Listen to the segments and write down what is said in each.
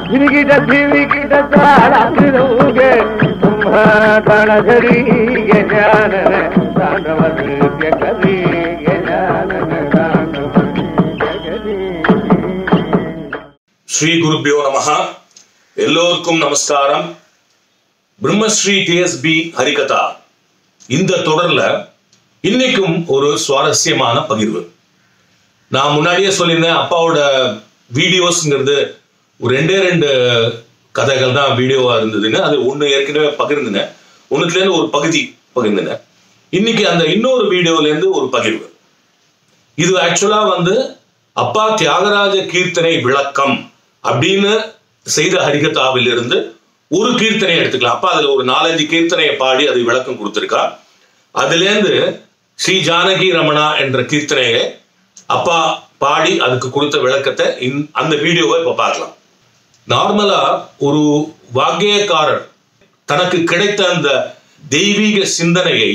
ஸ்ரீ குருபியோ நமஹ. எல்லோருக்கும் நமஸ்காரம். பிரம்மஸ்ரீ டிஎஸ்பி ஹரிகதா இந்த தொடர்ல இன்னைக்கும் ஒரு சுவாரஸ்யமான பகிர்வு. நான் முன்னாடியே சொல்லியிருந்தேன், அப்பாவோட வீடியோஸ்ங்கிறது ஒரு ரெண்டு கதைகள் தான் வீடியோவா இருந்ததுன்னு. அது ஒன்று ஏற்கனவே பகிர்ந்துனேன், ஒன்றுத்துலேருந்து ஒரு பகுதி பகிர்ந்துனேன். இன்னைக்கு அந்த இன்னொரு வீடியோலேருந்து ஒரு பகிர்வு. இது ஆக்சுவலா அப்பா தியாகராஜ கீர்த்தனை விளக்கம் அப்படின்னு செய்த ஹரிகதாவில் இருந்து ஒரு கீர்த்தனை எடுத்துக்கலாம். அப்பா அதுல ஒரு 4-5 கீர்த்தனையை பாடி அதை விளக்கம் கொடுத்திருக்கா. அதுலேருந்து ஸ்ரீ ஜானகி ரமணா என்ற கீர்த்தனையை அப்பா பாடி அதுக்கு கொடுத்த விளக்கத்தை அந்த வீடியோவை இப்ப பார்க்கலாம். நார்மலா ஒரு வாக்கியக்காரர் தனக்கு கிடைத்த அந்த தெய்வீக சிந்தனையை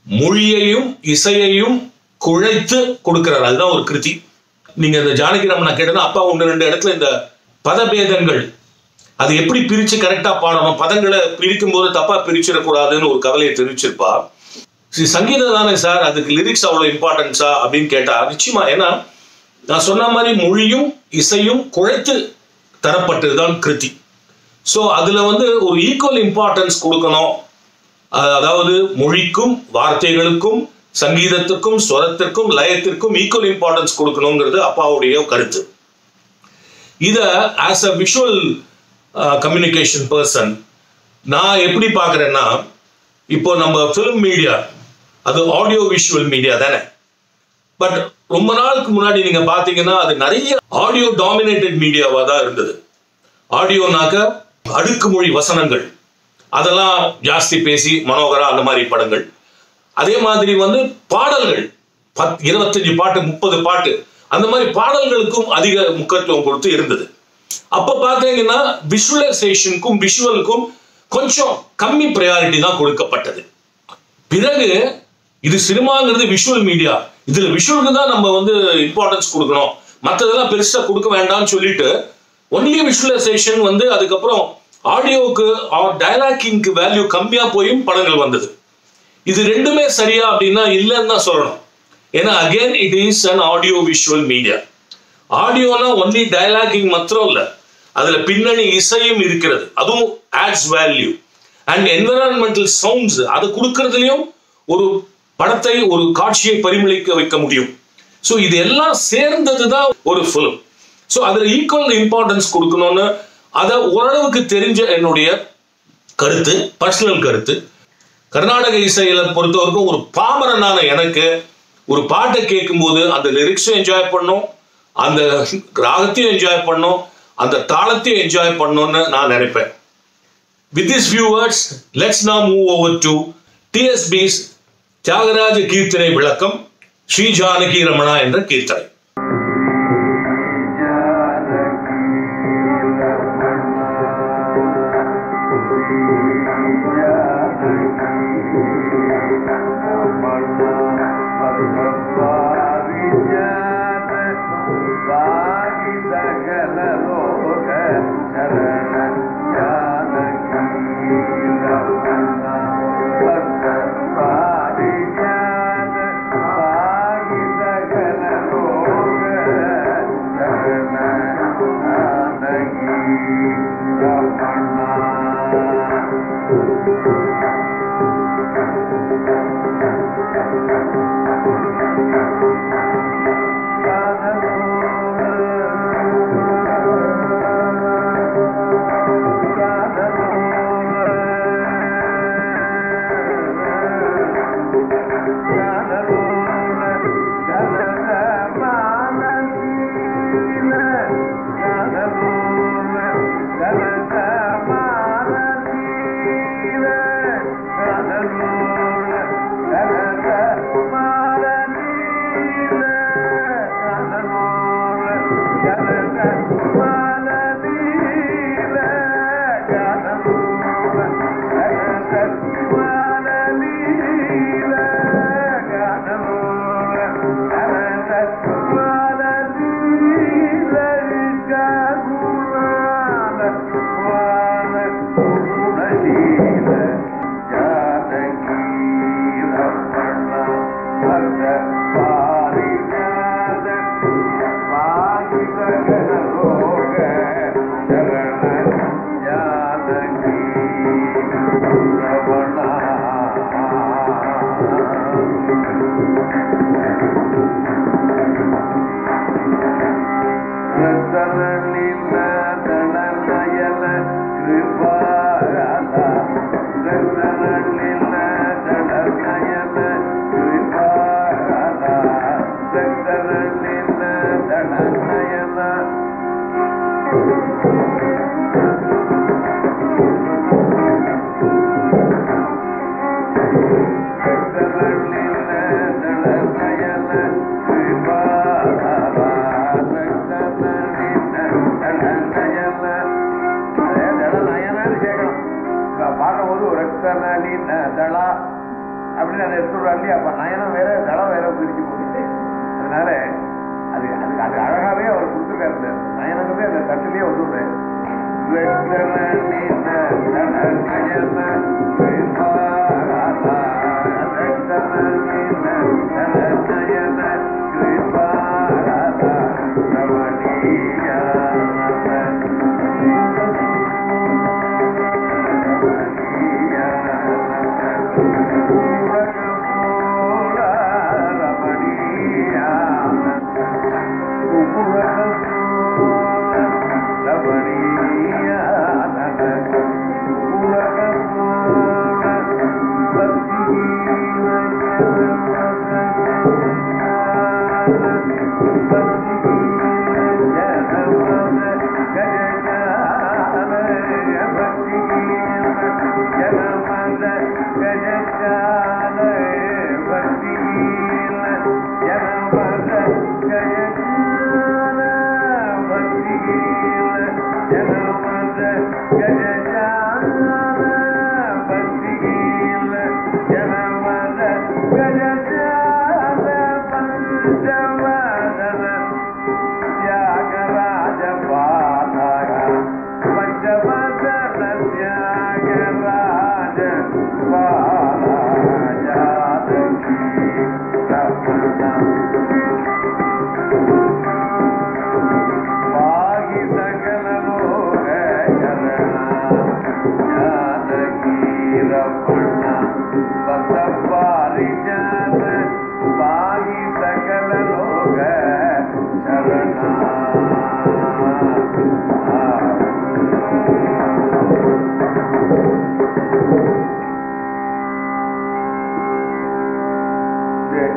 மொழியையும் இசையையும் குழைத்து கொடுக்கிறார். அதுதான் ஒரு கிருதி. நீங்க இந்த ஜானகி ரமணா கேட்டா அப்பா 1-2 இடத்துல இந்த பதபேதங்கள் அது எப்படி பிரிச்சு கரெக்டா பாடணும், பதங்களை பிரிக்கும் போது தப்பா பிரிச்சிடக்கூடாதுன்னு ஒரு கவலையை தெரிவிச்சிருப்பா. சங்கீதம் தானே சார், அதுக்கு லிரிக்ஸ் அவ்வளவு இம்பார்ட்டன்ஸா அப்படின்னு கேட்டா நிச்சயமா. ஏன்னா நான் சொன்ன மாதிரி மொழியும் இசையும் குழைத்து தரப்பட்டதுதான் கிருதி. ஸோ அதுல ஒரு ஈக்குவல் இம்பார்ட்டன்ஸ் கொடுக்கணும். அதாவது மொழிக்கும் வார்த்தைகளுக்கும் சங்கீதத்துக்கும் ஸ்வரத்திற்கும் லயத்திற்கும் ஈக்குவல் இம்பார்ட்டன்ஸ் கொடுக்கணுங்கிறது அப்பாவுடைய கருத்து. இத as a visual communication person நான் எப்படி பார்க்குறேன்னா, இப்போ நம்ம ஃபிலிம் மீடியா அது ஆடியோ விஷுவல் மீடியா தானே. பட் ரொம்ப நாளுக்கு முன்னாடி நீங்க பார்த்தீங்கன்னா அது நிறைய ஆடியோ டாமினேட்டட் மீடியாவா தான் இருந்தது. ஆடியோனாக்க அடுக்குமொழி வசனங்கள் அதெல்லாம் ஜாஸ்தி பேசி மனோகரா அந்த மாதிரி படங்கள். அதே மாதிரி பாடல்கள் 25 பாட்டு 30 பாட்டு அந்த மாதிரி பாடல்களுக்கும் அதிக முக்கியத்துவம் கொடுத்து இருந்தது. அப்ப பாத்தீங்கன்னா விஷுவலைசேஷனுக்கும் விஷுவலுக்கும் கொஞ்சம் கம்மி ப்ரையாரிட்டி தான் கொடுக்கப்பட்டது. பிறகு இது சினிமாங்கிறது விஷுவல் மீடியா, இதுல விஷுவலுக்கு தான் நம்ம இம்பார்ட்டன்ஸ் கொடுக்கணும், மற்றதெல்லாம் பெருசா கொடுக்க வேண்டாம்னு சொல்லிட்டு ஒன்லி விஷுவலைசேஷன் அதுக்கப்புறம் ஆடியோவுக்கு டயலாக்கிங்க்கு வேல்யூ கம்மியா போயும் படங்கள் வந்தது. இது ரெண்டுமே சரியா அப்படின்னா இல்லைன்னு தான் சொல்லணும். ஏன்னா again it is an audio visual media. ஆடியோனா ஒன்லி டயலாகிங் மாத்திரம் இல்ல, அதுல பின்னணி இசையும் இருக்கிறது, அதுவும் adds value. And environmental sounds அது கொடுக்கறதுலயும் ஒரு படத்தை ஒரு காட்சியை பரிமளிக்க வைக்க முடியும். ஸோ இது எல்லாம் சேர்ந்ததுதான் ஒரு ஃபிலிம். ஸோ அதுல ஈக்குவல் இம்பார்ட்டன்ஸ் கொடுக்கணும்னு அதை ஓரளவுக்கு தெரிஞ்ச என்னுடைய கருத்து, பர்சனல் கருத்து. கர்நாடக இசையில பொறுத்தவரைக்கும் ஒரு பாமரனான எனக்கு ஒரு பாட்டை கேட்கும் போது அந்த லிரிக்ஸும் என்ஜாய் பண்ணும், அந்த ராகத்தையும் என்ஜாய் பண்ணும், அந்த தாளத்தையும் என்ஜாய் பண்ணணும்னு நான் நினைப்பேன். With these few words, let's now move over to TSB's Thyagaraja கீர்த்தனை விளக்கம், ஸ்ரீ ஜானகி ரமணா என்ற கீர்த்தனை. ரத்தனளின தளா அப்படின்னு அதை எடுத்துடுறா இல்லையா? அப்ப நயனம் வேற தளம் வேற பிரிச்சு போட்டு, அதனால அது அதுக்கு அது அழகாவே அவர் கொடுத்துருக்காரு. நயனமே அந்த தட்டிலேயே வந்துடுறேன்.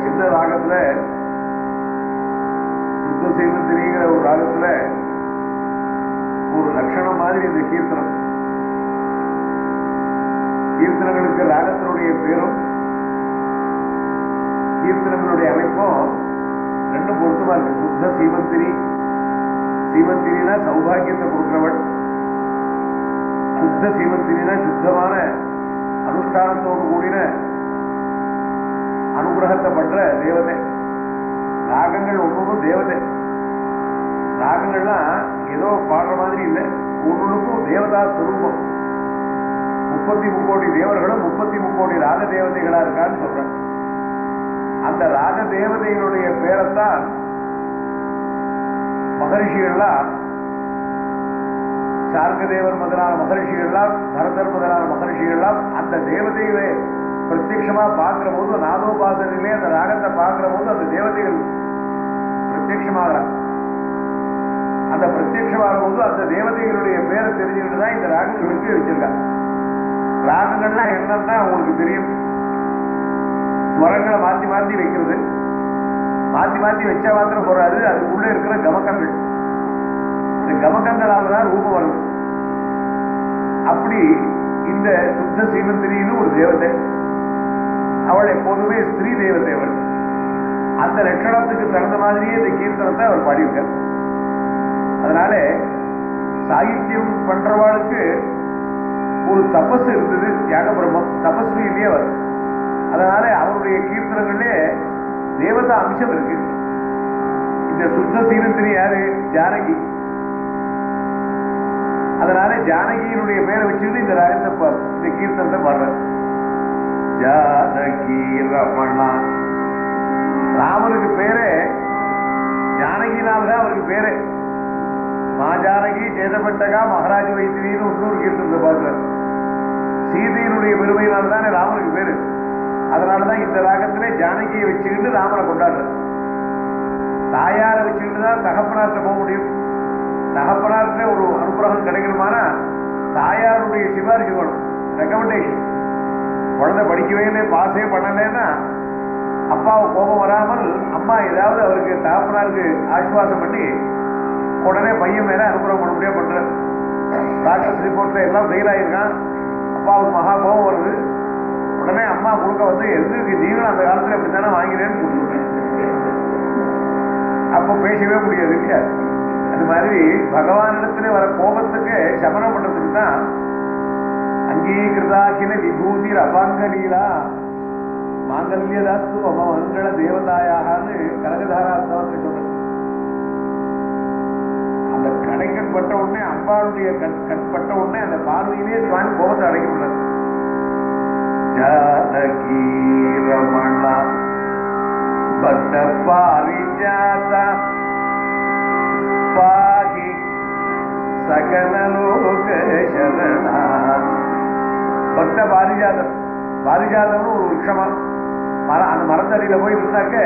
சின்ன ராகத்துல சுத்த சீமந்திரிங்கிற ஒரு ராகத்துல ஒரு லட்சணம் மாதிரி இந்த கீர்த்தனம். கீர்த்தனங்களுக்கு ராகத்தினுடைய பேரும் கீர்த்தனங்களுடைய அமைப்பும் ரெண்டும் பொருத்தமா இருக்கு. சுத்த சீமந்திரி, சீமந்திரினா சௌபாகியத்தை கொடுக்கிறவள், சுத்த சீமந்திரினா சுத்தமான அனுஷ்டானத்தோடு கூடின அனுகிரகத்தை பண்ற தேவதை. ராகங்கள் ஒவ்வொன்றும் தேவதை. ராகங்கள்லாம் ஏதோ பாடுற மாதிரி இல்லை, ஒவ்வொன்றுக்கும் தேவதா ஸ்வரூபம். 33 தேவர்களும் 33 ராக தேவதைகளா இருக்கான்னு சொல்றேன். அந்த ராக தேவதைகளுடைய பேரைத்தான் மகரிஷிகள்லாம், சார்கதேவர் முதலான மகரிஷிகள்லாம், பரதர் முதலான மகரிஷிகள்லாம் அந்த தேவதைகளை பிரத்யட்சமா பார்க்கிற போது, நாதோபாசனிலே அந்த ராகத்தை பார்க்கிற போது அந்த தேவதைகள் பிரத்யட்சமாகிறார். அந்த பிரத்யட்சமாகிற போது அந்த தேவதைகளுடைய பேரை தெரிஞ்சுக்கிட்டு தான் இந்த ராகங்களுக்கு வச்சிருக்காங்க. ராகங்கள்லாம் என்னன்னா உங்களுக்கு தெரியும், ஸ்வரங்களை மாற்றி மாற்றி வைக்கிறது. மாற்றி மாற்றி வச்சா மாத்திரம் போறாது, அதுக்குள்ளே இருக்கிற கமக்கங்கள், இந்த கமக்கங்களால தான் ரூபம் வருது. அப்படி இந்த சுத்த சீமந்திரின்னு ஒரு தேவதை, அவள் எப்போதுமே ஸ்திரீ தேவதேவன். அந்த லட்சணத்துக்கு தகுந்த மாதிரியே இந்த கீர்த்தனத்தை அவர் பாடியிருக்கார். அதனால சாகித்யம் பண்றவாளுக்கு ஒரு தபஸ் இருந்தது, தியாக பிரம்மம், தபஸ்வியிலேயே அவர். அதனால அவருடைய கீர்த்தனங்களே தேவதா அம்சம் இருக்கு. இந்த சுத்த சீமந்திரி யாரு? ஜானகி. அதனால ஜானகியினுடைய பேரை வச்சுக்கிட்டு இந்த ராகத்தை இந்த கீர்த்தனத்தை பாடுறார். ஜானகி ரமணா, ராமனுக்கு பேரே ஜானகினால்தான் அவருக்கு பேரே. மாஜானகி சேதப்பட்டகா மகாராஜ வைத்திரின்னு இன்னொரு கீர்த்தனத்தை பார்க்கிறார். சீதையினுடைய பெருமையினால்தானே ராமனுக்கு பேரு. அதனாலதான் இந்த ராகத்திலே ஜானகியை வச்சுக்கிட்டு ராமனை கொண்டாடுறார். தாயாரை வச்சுக்கிட்டு தான் தகப்பனார்ட்ட போக முடியும். தகப்பனார்ட்ட ஒரு அனுகிரகம் கிடைக்கணுமானா தாயாருடைய சிபாரிசு வேணும், ரெக்கமெண்டேஷன். குழந்தை படிக்கவே இல்லை, பாஸே பண்ணலைன்னா அப்பாவை கோபம் வராமல் அம்மா ஏதாவது அவருக்கு தகப்பனாருக்கு ஆசுவாசம் பண்ணி உடனே பையன் மேல அனுகிரகம் பண்ண முடியாது பண்ற. டாக்டர்ஸ் ரிப்போர்ட்ல எல்லாம் ஃபெயில் ஆயிருக்கான், அப்பாவுக்கு மகா கோபம் வருது. உடனே அம்மா கொடுக்க வந்து எதுக்கு நீங்களும் அந்த காலத்துல எப்படித்தானே வாங்கினேன்னு கொடுத்துருக்கேன். அப்போ பேசவே முடியாது இல்லையா? அது மாதிரி பகவானிடத்துல வர கோபத்துக்கு சமனம் பண்றதுக்கு தான் அங்கீகிருதாகில விபூதிர் அபாங்கலீலா மாங்கல்யதாஸ்து மம மங்கள தேவதாயாகனு கனகதாரா அர்த்தத்தில் சொல்றது. அந்த கடைக்கண் பட்ட உடனே அம்பாளுடைய கண் பட்ட உடனே அந்த பார்வையிலே சுவாமி கோபத்தை அடக்கி விடுறாரு. ஜானகி ரமணா பக்த பாரிஜாதா பாகி சகல லோக சரணா. பக்த பாரிஜாதம், பாரிஜாதம்னு ஒரு விருட்சமா அந்த மரத்தடியில போய் இருந்தாக்க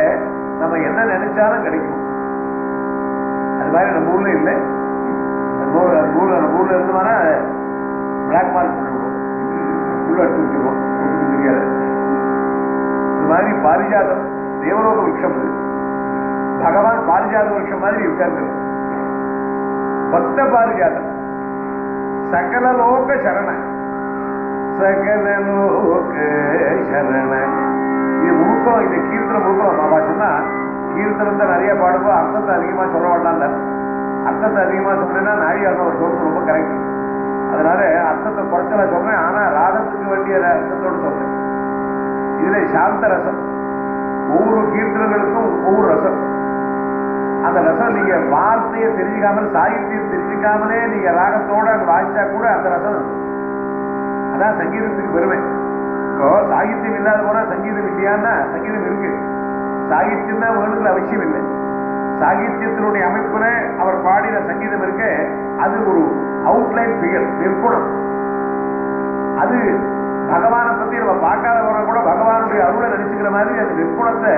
நம்ம என்ன நினைச்சாலும் கிடைக்கும். அது மாதிரி நம்ம ஊர்ல இல்லை, நம்ம ஊர்ல இருந்தோம்னா பிளாக் மார்க் பண்ணிவிடுவோம், உள்ள எடுத்து வச்சுருவோம், தெரியாது. இது மாதிரி பாரிஜாதம் தேவலோக விருட்சம். இது பகவான் பாரிஜாத விருட்சம் மாதிரி இருக்காரு. பக்த பாரிஜாதம் சகல லோக சரண, சகல லோக சரண. இது முழுக்கம், இந்த கீர்த்தனை முழுக்கம் பாபா சொன்னா கீர்த்தனத்தை நிறைய பாடும்போது அர்த்தத்தை அதிகமா சொல்ல வேண்டாம். அர்த்தத்தை அதிகமா சொன்னேன்னா நாழியாக அவர் சொல்றது ரொம்ப கரெக்ட். அதனால அர்த்தத்தை குறைச்சல சொல்றேன், ஆனா ராகத்துக்கு வேண்டிய அர்த்தத்தோடு சொல்றேன். இதுல சாந்த ரசம், ஒவ்வொரு கீர்த்தனங்களுக்கும் ஒவ்வொரு ரசம். அந்த ரசம் நீங்க வார்த்தையை தெரிஞ்சுக்காமல் சாகித்யம் தெரிஞ்சுக்காமலே நீங்க ராகத்தோட வாசிச்சா கூட அந்த ரசம். அதான் சங்கீதத்துக்கு பெருமை. இப்போ சாகித்யம் இல்லாத போனா சங்கீதம் இல்லையான்னா சங்கீதம் இருக்கு. சாகித்யம் தான் வேணுங்கிற அவசியம் இல்லை. சாகித்யத்தினுடைய அமைப்புல அவர் பாடின சங்கீதம் இருக்க, அது ஒரு அவுட்லைன் ஃபிகர், நிற்புணம். அது பகவானை பத்தி நம்ம பார்க்காத போனா கூட பகவானுடைய அருளை நினைச்சுக்கிற மாதிரி அந்த நிற்புணத்தை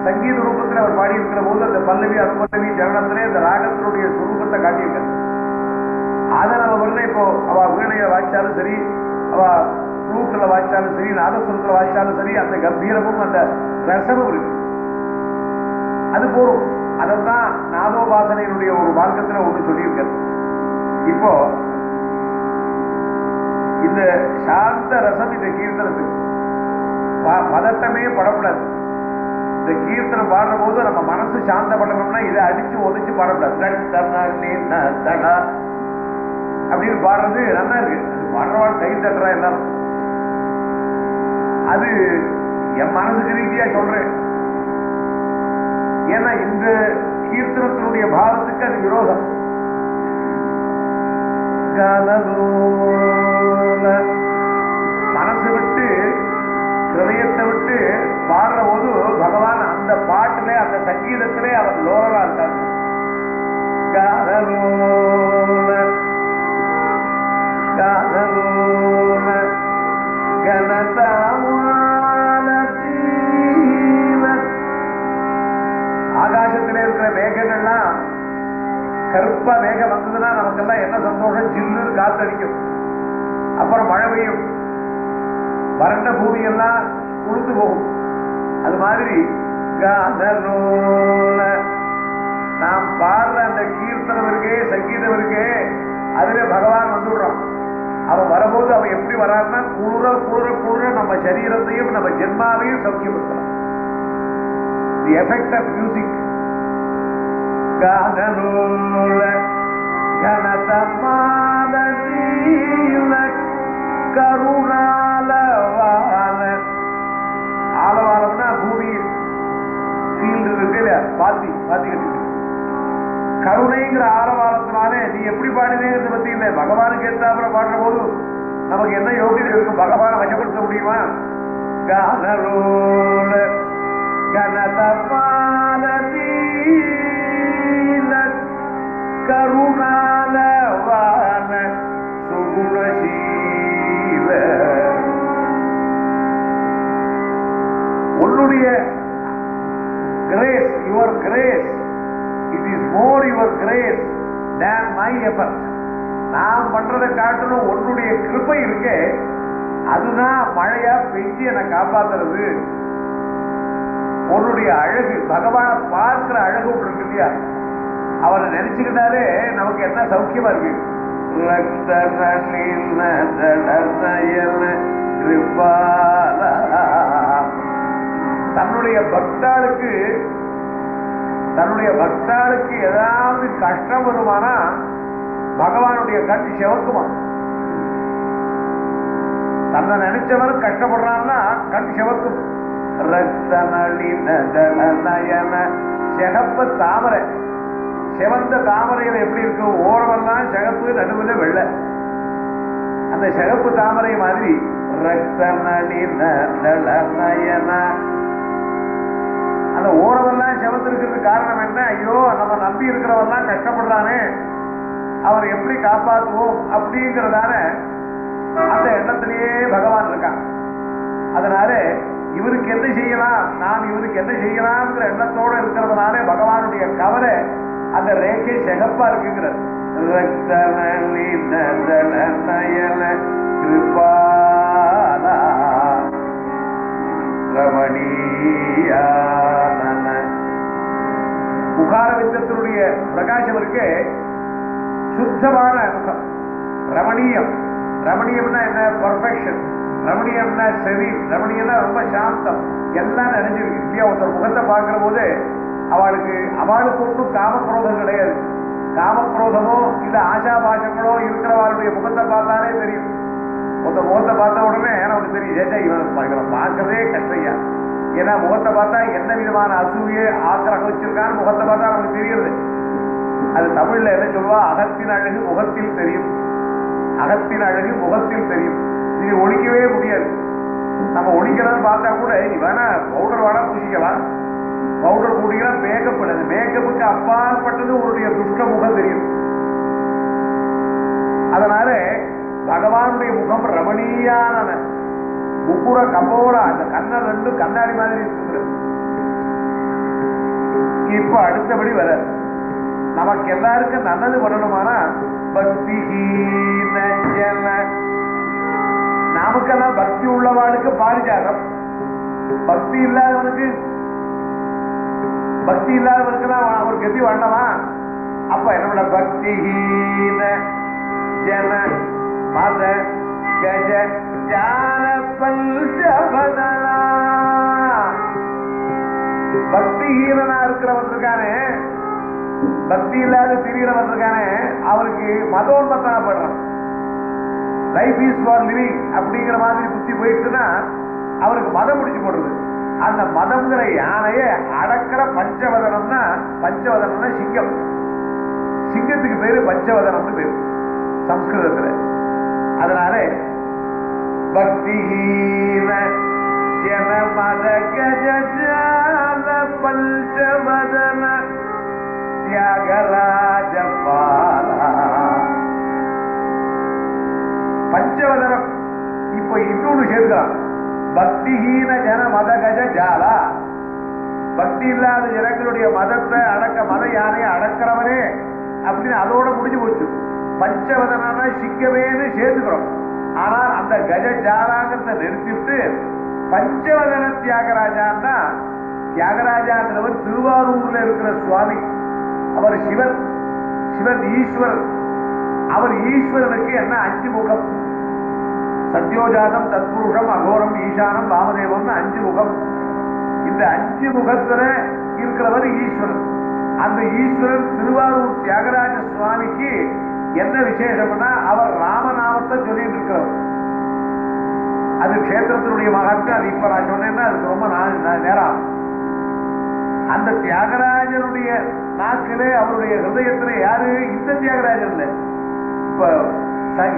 சங்கீத ரூபத்தில் அவர் பாடி இருக்கிற போது அந்த பல்லவி அனுபல்லவி சரணத்திலே அந்த ராகத்தினுடைய சுரூபத்தை காட்டியிருக்காரு. அதை நம்ம வந்து இப்போ அவ வீணையை வாய்ச்சாலும் சரி, அவ ஃப்ளூட்டில் வாய்ச்சாலும் சரி, நாதசுரத்தில் வாய்ச்சாலும் சரி, அந்த கம்பீரமும் அந்த ரசமும் இருக்கு. அது போரும். அதைத்தான் நாதோபாசனையினுடைய ஒரு மார்க்கத்துல ஒன்று சொல்லியிருக்காரு. இப்போ இந்த சாந்த ரசம் இந்த கீர்த்தனத்துக்கு பதட்டமே படப்படாது. இந்த கீர்த்தனம் பாடுற போது நம்ம மனசு சாந்தப்படணும்னா இதை அடிச்சு ஒதிச்சு பாடப்படாது. அப்படின்னு பாடுறது நல்லா இருக்கு. அது பாடுறவாள் கை தட்டுறா எல்லாம். அது என் மனசுக்கு ரீதியா சொல்றேன். ஏன்னா இந்த கீர்த்தனத்தினுடைய பாவத்துக்கு அது விரோதம். மனசு விட்டு ஹிருதயத்தை விட்டு பாடுற போது பகவான் அந்த பாட்டுல அந்த சங்கீதத்திலே அவர் லோரலா இருக்கார். ஆகாசத்திலே இருக்கிற மேகங்கள்லாம் கருப்பா மேகம் வந்ததுன்னா நமக்கெல்லாம் என்ன சந்தோஷம், ஜில்லு காத்தடிக்கும், அப்புறம் மழை பெய்யும், வறண்ட பூமி எல்லாம் உளுந்து போகும். அது மாதிரி நாம் பாடுற அந்த கீர்த்தனம் இருக்கே, சங்கீதம் இருக்கே, அதுல பகவான் வந்துடுறான். அவன் வரும்போது அவன் எப்படி வரான்னா குளிர குளிர குளிர நம்ம சரீரத்தையும் நம்ம ஜென்மாவையும் சௌக்கியப்படுத்தலாம். The effect of music. ஆலவாரம்னா பூமி ஃபீல்டு இருக்கு இல்லையா, பாத்தி கட்டிட்டு கருணைங்கிற ஆலவாரத்தினாலே நீ எப்படி பாடினேங்கிறத பத்தி இல்லை, பகவானுக்கு ஏற்றாப்புல பாடுற போது நமக்கு என்ன யோகிதை இருக்கும், பகவானை வசப்படுத்த முடியுமா? கனரோல கருணால வான சுகுணசீல. உன்னுடைய grace, your grace, it is more your grace than my effort. நான் பண்றதை காட்டணும் உன்னுடைய கிருபை இருக்கே, அதுதான் மழையா பெய்ஞ்சு என்னை காப்பாத்துறது. உன்னுடைய அழகு, பகவானை பார்க்கிற அழகு ஒன்று இருக்கு இல்லையா, அவரை நினைச்சுக்கிட்டாலே நமக்கு என்ன சௌக்கியமா இருக்கு. தன்னுடைய பக்தாளுக்கு ஏதாவது கஷ்டம் வருமானா பகவானுடைய கண் சிவக்குமா. தன்னை நினைச்சவன் கஷ்டப்படுறான்னா கண் சிவக்கும். ரத்த நளின சிகப்பு தாமரை, சிவந்த தாமரையில எப்படி இருக்கும், ஓரமெல்லாம் சிகப்பு, நடுவில் வெள்ளை. அந்த சிகப்பு தாமரை மாதிரி ரத்த நளின அந்த ஓரமெல்லாம் சிவந்து இருக்கிறது காரணம் என்ன? ஐயோ நம்ம நம்பி இருக்கிறவெல்லாம் கஷ்டப்படுறானே, அவர் எப்படி காப்பாற்றுவோம் அப்படிங்கிறதான அந்த எண்ணத்திலேயே பகவான் இருக்கான். அதனால இவருக்கு என்ன செய்யலாம், நாம் இவருக்கு என்ன செய்யலாம்ங்கிற எண்ணத்தோடு இருக்கிறதுனால பகவானுடைய கவலை அந்த ரேகை சிகப்பா இருக்குங்கிறது. முகார வித்தத்தினுடைய பிரகாசம் இருக்கு, சுத்தமான முகம். ரமணீயம், ரமணீயம்னா என்ன? பர்ஃபெக்ஷன். ரமணீயம்னா சரி, ரமணீயம்னா ரொம்ப சாந்தம், எல்லாம் நினைஞ்சிருக்கு இல்லையா? ஒருத்தர் முகத்தை பார்க்கிற போது அவளுக்கு ஒன்றும் காமக்ரோதம் கிடையாது. காமக்ரோதமோ இல்ல ஆசாபாசங்களோ இருக்கிறவளுடைய முகத்தை பார்த்தாலே தெரியும். ஒருத்தர் முகத்தை பார்த்த உடனே நமக்கு தெரியும், ஏச்சா இவனை பார்க்கறதே கஷ்டையா. ஏன்னா முகத்தை பார்த்தா என்ன விதமான அசூயை ஆக்கிரகம் வச்சிருக்கான்னு முகத்தை பார்த்தா நமக்கு தெரியுது. அது தமிழ்ல என்ன சொல்லுவா, அகத்தின் அழகு முகத்தில் தெரியும். அகத்தின் அழகு முகத்தில் தெரியும். இது ஒழிக்கவே முடியாது. நம்ம ஒழிக்கிறதுன்னு பார்த்தா கூட நீ வேணா பவுடர் வேணா பூசிக்கலாம், பவுடர் பூடிக்கலாம், மேக்கப் பண்ணது, மேக்கப்புக்கு அப்பாற்பட்டது உன்னுடைய துஷ்ட முகம் தெரியும். அதனால பகவானுடைய முகம் ரமணீயான முப்புற கபோரா, அந்த கண்ணன் ரெண்டு கண்ணாடி மாதிரி இருக்கிறது. இப்ப அடுத்தபடி வர நமக்கு எல்லாருக்கும் நல்லது பண்ணணுமானா பக்தி, நமக்கெல்லாம் பக்தி உள்ளவாளுக்கு பாரிஜாதம், பக்தி இல்லாதவனுக்கெல்லாம் அவர் கதி வேண்டமா? அப்ப என்னோட பக்திஹீன ஜன மத கஜ ஜான பல்சபதனா, பக்திஹீனனா இருக்கிறவன் இருக்கானே, பக்தி இல்லாத திரியறவன் இருக்கானே, அவருக்கு மதோன்மத்தனப்படுறான். லைஃப் இஸ் ஃபார் லிவிங் அப்படிங்கிற மாதிரி புத்தி போயிட்டுன்னா அவருக்கு மதம் முடிச்சு போடுறது. அந்த மதம்ங்கிற யானைய அடக்கிற பஞ்சவதனம்னா, பஞ்சவதனம்னா சிங்கம். சிங்கத்துக்கு பேரு பஞ்சவதனம்னு பேரு சம்ஸ்கிருதத்துல. அதனால பக்திஹீன ஜன மத கஜால பஞ்சவதன தியாகராஜ பாலா. பஞ்சவதனம் இப்ப இன்னொன்னு சேர்க்கலாம், பக்திஹீன ஜன மத கஜ ஜாலா. பக்தி இல்லாத ஜனங்களுடைய மதத்தை அடக்க, மத யானையை அடக்கிறவனே அப்படின்னு அதோட முடிஞ்சு போச்சு. பஞ்சவதனா சிங்கமேன்னு சேர்த்துக்கிறோம். ஆனால் அந்த கஜ ஜாலாங்கிறத நிறுத்திவிட்டு பஞ்சவதன தியாகராஜான்னா, தியாகராஜாங்கிறவர் திருவாரூர்ல இருக்கிற சுவாமி. அவர் சிவன், சிவன் ஈஸ்வரன். அவர் ஈஸ்வரனுக்கு என்ன 5 முகம், சத்யோஜாதம், தத்புருஷம், அகோரம், ஈசானம், வாமதேவம் 5 முகம். இந்த 5 முகத்துல இருக்கிறவர் ஈஸ்வரன். அந்த ஈஸ்வரன் திருவாரூர் தியாகராஜ சுவாமிக்கு என்ன விசேஷம்னா, அவர் ராமநாமத்தை சொல்லிட்டு இருக்கிறவர். அது கஷேத்திரத்தினுடைய மகத்துவம். அது இப்ப நான் சொன்னேன்னா அதுக்கு ரொம்ப நேரம். அந்த தியாகராஜனுடைய நாக்கிலே, அவருடைய ஹிருதயத்துல யாரு? இந்த தியாகராஜன் இல்ல, இப்ப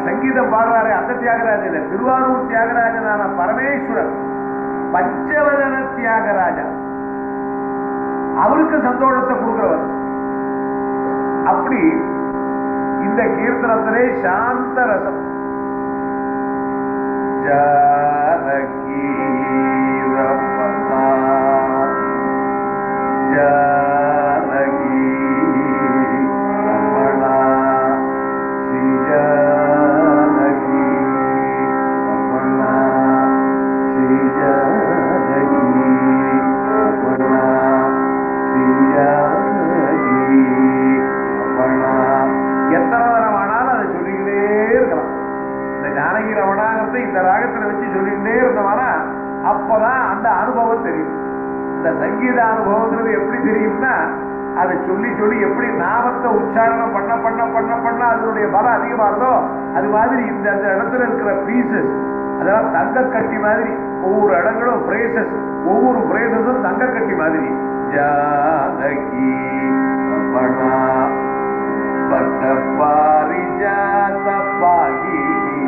சங்கீதம் பாடுறாரு அந்த தியாகராஜன் இல்ல, திருவாரூர் தியாகராஜனான பரமேஸ்வரன், பஞ்சவதன தியாகராஜா. அவருக்கு சந்தோஷத்தை கொடுக்கிறவர். அப்படி இந்த கீர்த்தனத்திலே சாந்த ரசம். ஜானகி ரமணா ஜானகி ரமணா ஸ்ரீ ஜானகி ரமணா ஸ்ரீ ஜானகி ரமணா ஸ்ரீ ஜானகி ரமணா. எத்தனை தரமானாலும் அதை சொல்லிக்கிட்டே இருக்கலாம். இந்த ஜானகி ரமணாங்கிறத இந்த ராகத்துல வச்சு சொல்லிக்கிட்டே இருந்தோம்னா அப்பதான் அந்த அனுபவம் தெரியும். இந்த சங்கீத அனுபவங்கிறது எப்படி தெரியும்னா, அதை சொல்லி சொல்லி எப்படி நாமத்தை உச்சாரணம் பண்ண பண்ண பண்ண பண்ண அதனுடைய பலம் அதிகமா இருந்தோ அது மாதிரி இந்த இடத்துல இருக்கிற பீசஸ் அதெல்லாம் தங்க கட்டி மாதிரி ஒவ்வொரு இடங்களும் பிரேசஸ், ஒவ்வொரு பிரேசஸும் தங்க கட்டி மாதிரி. ஜானகி ரமணா பக்த பாரிஜாத பாகினி,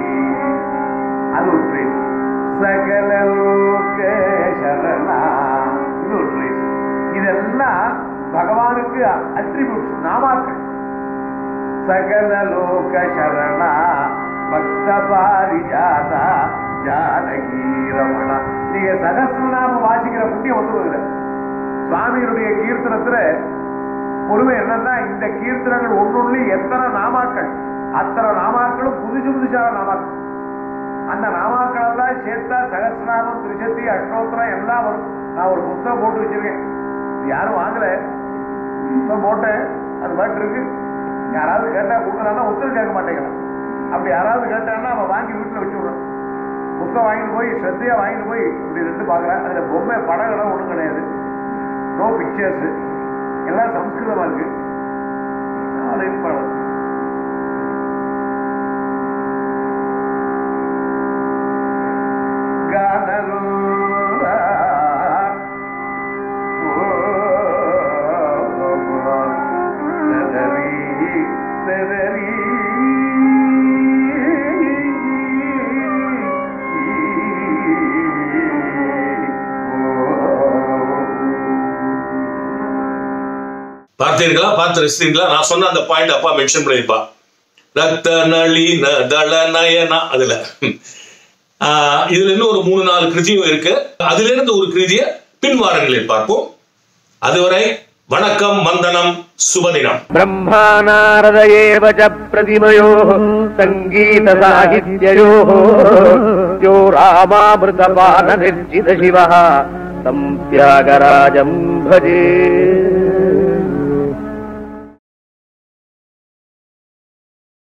அது ஒரு பிரேஸ். சகல லோக சரணா, இது ஒரு பிரேஸ். இதெல்லாம் பகவானுக்கு அட்ரிபியூட்ஸ், நாமாக்கள். சகல லோக சரணா பக்த பாரிஜாதா ஜானகி ரமணா. நீங்க சகஸ்ரநாமம் வாசிக்கிற புண்ணியம் வந்துருக்குது. சுவாமியுடைய கீர்த்தனத்துல பொறுமை என்னன்னா, இந்த கீர்த்தனங்கள் ஒன்னொன்னு எத்தனை நாமாக்கள், அத்தனை நாமாக்களும் புதுசு புதுசான நாமாக்கள். அந்த நாமாக்கள் எல்லாம் சேர்த்தா சகஸ்ரநாமம், திரிசத்தி, அஷ்டோத்திரம் எல்லாம் வரும். நான் ஒரு புத்தகம் போட்டு வச்சிருக்கேன், யாரும் வாங்கல, புத்தகம் போட்டேன், அது பாட்டு இருக்கு. யாராவது கேட்டா கொடுக்கலாம்னா ஒருத்தர் கேட்க மாட்டேங்கிறான். அப்படி யாராவது கேட்டாங்கன்னா அவன் வாங்கி வீட்டில் வச்சு விடுறான். புத்தகம் வாங்கிட்டு போய் ஸ்ரத்தையா வாங்கிட்டு போய் இப்படி ரெண்டு பார்க்குறேன். அதுல பொம்மை படங்கள்லாம் ஒன்றும் கிடையாது, நோ பிக்சர்ஸ், எல்லாம் சம்ஸ்கிருதமா இருக்கு. படம் பார்த்தீர்களா, பார்த்து ரசித்தீங்களா? நான் சொன்ன அந்த பாயிண்ட் அப்பா மென்ஷன் பண்ணிருப்பா. ரத்த நளின தள நயனா, அதுல இதுல இன்னும் ஒரு 3-4 கிருதியும் இருக்கு. அதுல இருந்து ஒரு கிருதிய பின்வாரங்களில் பார்ப்போம். அதுவரை வணக்கம், வந்தனம், சுபதினம். பிரம்மாநாரதயேவ பிரதிமயோ சங்கீத சாகித்யயோ யோ ராமாமிருதபான நிர்ஜித சிவः தம் தியாகராஜம் பஜே.